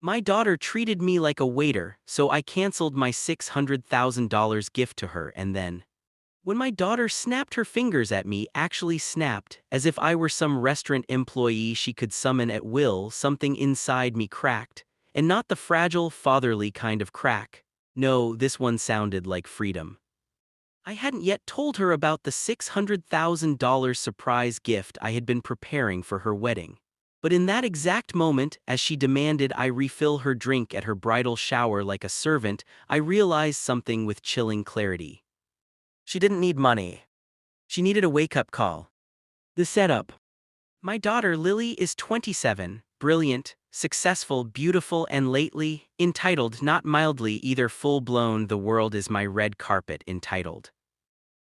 My daughter treated me like a waiter, so I canceled my $600,000 gift to her and then, when my daughter snapped her fingers at me, actually snapped, as if I were some restaurant employee she could summon at will, something inside me cracked, and not the fragile, fatherly kind of crack. No, this one sounded like freedom. I hadn't yet told her about the $600,000 surprise gift I had been preparing for her wedding. But in that exact moment, as she demanded I refill her drink at her bridal shower like a servant, I realized something with chilling clarity. She didn't need money. She needed a wake-up call. The setup. My daughter Lily is 27, brilliant, successful, beautiful, and lately, entitled, not mildly either full-blown the world is my red carpet entitled.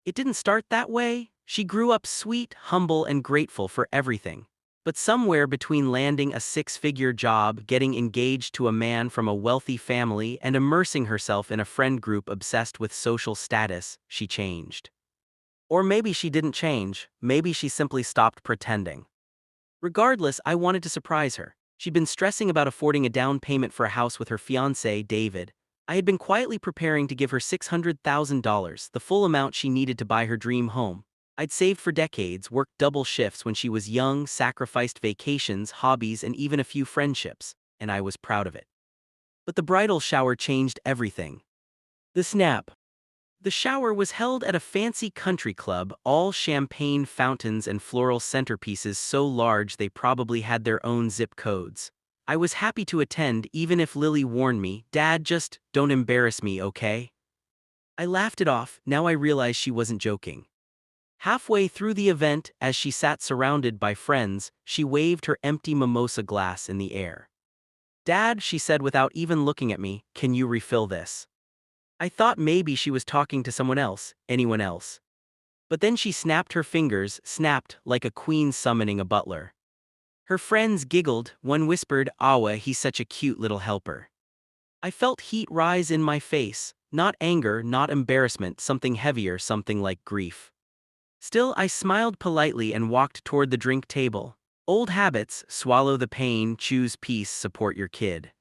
It didn't start that way. She grew up sweet, humble, and grateful for everything. But somewhere between landing a six-figure job, getting engaged to a man from a wealthy family, and immersing herself in a friend group obsessed with social status, she changed. Or maybe she didn't change, maybe she simply stopped pretending. Regardless, I wanted to surprise her. She'd been stressing about affording a down payment for a house with her fiancé, David. I had been quietly preparing to give her $600,000, the full amount she needed to buy her dream home. I'd saved for decades, worked double shifts when she was young, sacrificed vacations, hobbies, and even a few friendships, and I was proud of it. But the bridal shower changed everything. The snap. The shower was held at a fancy country club, all champagne fountains and floral centerpieces so large they probably had their own zip codes. I was happy to attend even if Lily warned me, "Dad, just don't embarrass me, okay?" I laughed it off, now I realize she wasn't joking. Halfway through the event, as she sat surrounded by friends, she waved her empty mimosa glass in the air. "Dad," she said without even looking at me, "can you refill this?" I thought maybe she was talking to someone else, anyone else. But then she snapped her fingers, snapped like a queen summoning a butler. Her friends giggled, one whispered, "Awa, he's such a cute little helper." I felt heat rise in my face, not anger, not embarrassment, something heavier, something like grief. Still, I smiled politely and walked toward the drink table. Old habits, swallow the pain, choose peace, support your kid.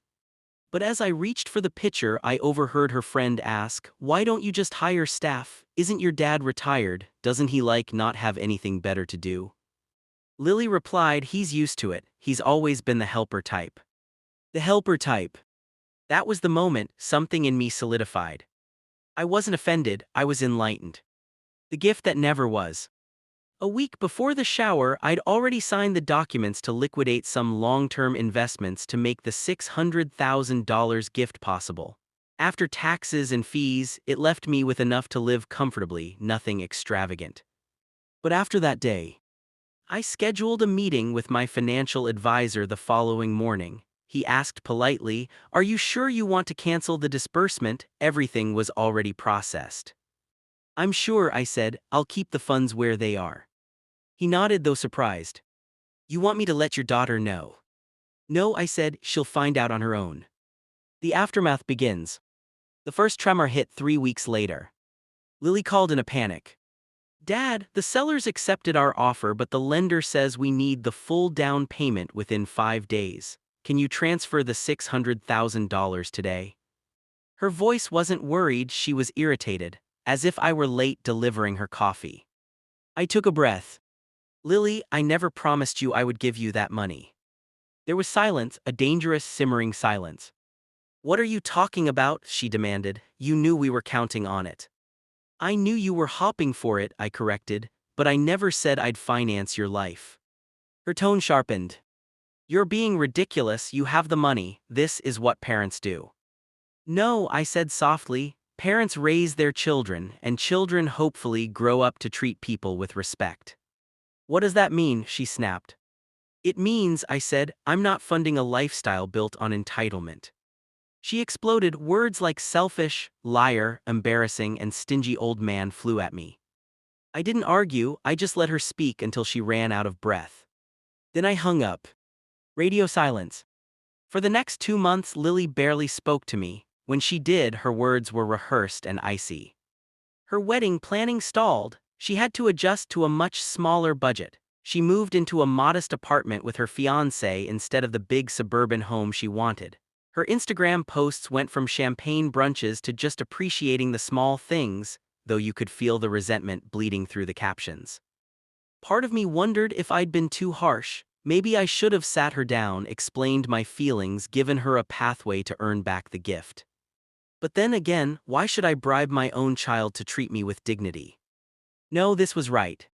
But as I reached for the pitcher, I overheard her friend ask, "Why don't you just hire staff? Isn't your dad retired? Doesn't he not have anything better to do?" Lily replied, "He's used to it. He's always been the helper type." The helper type. That was the moment something in me solidified. I wasn't offended, I was enlightened. The gift that never was. A week before the shower, I'd already signed the documents to liquidate some long-term investments to make the $600,000 gift possible. After taxes and fees, it left me with enough to live comfortably, nothing extravagant. But after that day, I scheduled a meeting with my financial advisor the following morning. He asked politely, "Are you sure you want to cancel the disbursement? Everything was already processed." "I'm sure," I said, "I'll keep the funds where they are." He nodded, though surprised. "You want me to let your daughter know?" "No," I said, "she'll find out on her own." The aftermath begins. The first tremor hit 3 weeks later. Lily called in a panic. "Dad, the sellers accepted our offer, but the lender says we need the full down payment within 5 days. Can you transfer the $600,000 today?" Her voice wasn't worried, she was irritated, as if I were late delivering her coffee. I took a breath. "Lily, I never promised you I would give you that money." There was silence, a dangerous, simmering silence. "What are you talking about?" she demanded. "You knew we were counting on it." "I knew you were hopping for it," I corrected, "but I never said I'd finance your life." Her tone sharpened. "You're being ridiculous, you have the money, this is what parents do." "No," I said softly, "parents raise their children, and children hopefully grow up to treat people with respect." "What does that mean?" she snapped. "It means," I said, "I'm not funding a lifestyle built on entitlement." She exploded, words like selfish, liar, embarrassing, and stingy old man flew at me. I didn't argue, I just let her speak until she ran out of breath. Then I hung up. Radio silence. For the next 2 months, Lily barely spoke to me. When she did, her words were rehearsed and icy. Her wedding planning stalled. She had to adjust to a much smaller budget. She moved into a modest apartment with her fiancé instead of the big suburban home she wanted. Her Instagram posts went from champagne brunches to just appreciating the small things, though you could feel the resentment bleeding through the captions. Part of me wondered if I'd been too harsh. Maybe I should have sat her down, explained my feelings, given her a pathway to earn back the gift. But then again, why should I bribe my own child to treat me with dignity? No, this was right.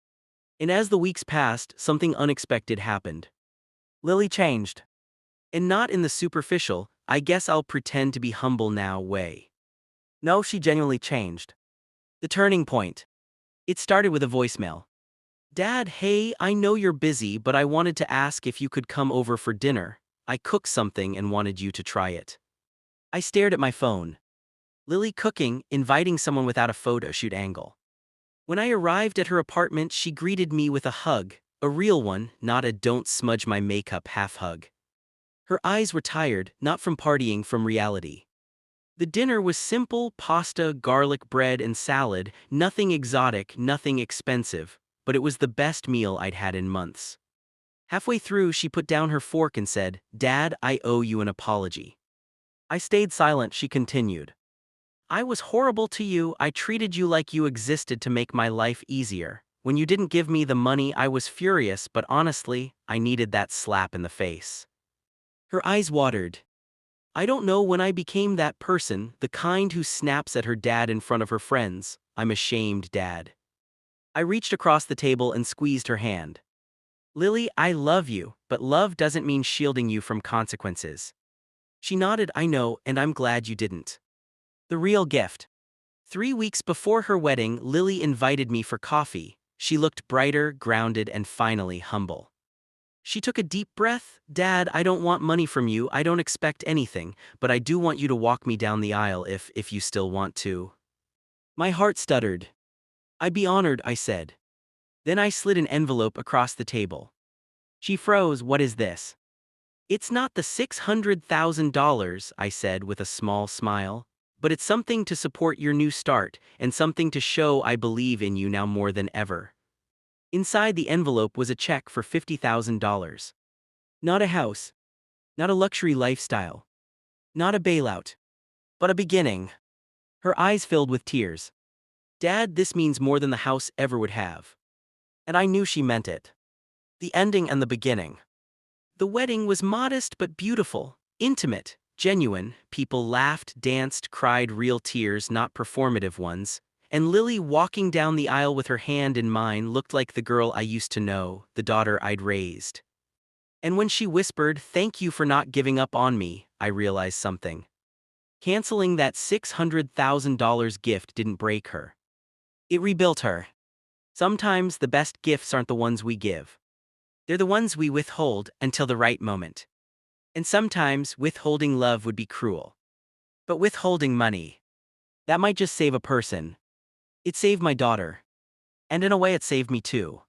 And as the weeks passed, something unexpected happened. Lily changed. And not in the superficial, I guess I'll pretend to be humble now way. No, she genuinely changed. The turning point. It started with a voicemail. Dad, hey, I know you're busy, but I wanted to ask if you could come over for dinner. I cooked something and wanted you to try it. I stared at my phone. Lily cooking, inviting someone without a photo shoot angle. When I arrived at her apartment, she greeted me with a hug, a real one, not a don't smudge my makeup half hug. Her eyes were tired, not from partying, from reality. The dinner was simple: pasta, garlic bread, and salad, nothing exotic, nothing expensive, but it was the best meal I'd had in months. Halfway through, she put down her fork and said, Dad, I owe you an apology. I stayed silent. She continued. I was horrible to you. I treated you like you existed to make my life easier. When you didn't give me the money, I was furious, but honestly, I needed that slap in the face. Her eyes watered. I don't know when I became that person, the kind who snaps at her dad in front of her friends. I'm ashamed, Dad. I reached across the table and squeezed her hand. Lily, I love you, but love doesn't mean shielding you from consequences. She nodded. I know, and I'm glad you didn't. The real gift. 3 weeks before her wedding, Lily invited me for coffee. She looked brighter, grounded, and finally humble. She took a deep breath. Dad, I don't want money from you. I don't expect anything, but I do want you to walk me down the aisle if you still want to. My heart stuttered. I'd be honored, I said. Then I slid an envelope across the table. She froze. What is this? It's not the $600,000, I said with a small smile, but it's something to support your new start and something to show I believe in you now more than ever. Inside the envelope was a check for $50,000. Not a house, not a luxury lifestyle, not a bailout, but a beginning. Her eyes filled with tears. Dad, this means more than the house ever would have. And I knew she meant it. The ending and the beginning. The wedding was modest but beautiful, intimate, genuine. People laughed, danced, cried, real tears, not performative ones. And Lily, walking down the aisle with her hand in mine, looked like the girl I used to know, the daughter I'd raised. And when she whispered, "Thank you for not giving up on me," I realized something. Canceling that $600,000 gift didn't break her. It rebuilt her. Sometimes the best gifts aren't the ones we give. They're the ones we withhold until the right moment. And sometimes withholding love would be cruel. But withholding money, that might just save a person. It saved my daughter. And in a way it saved me too.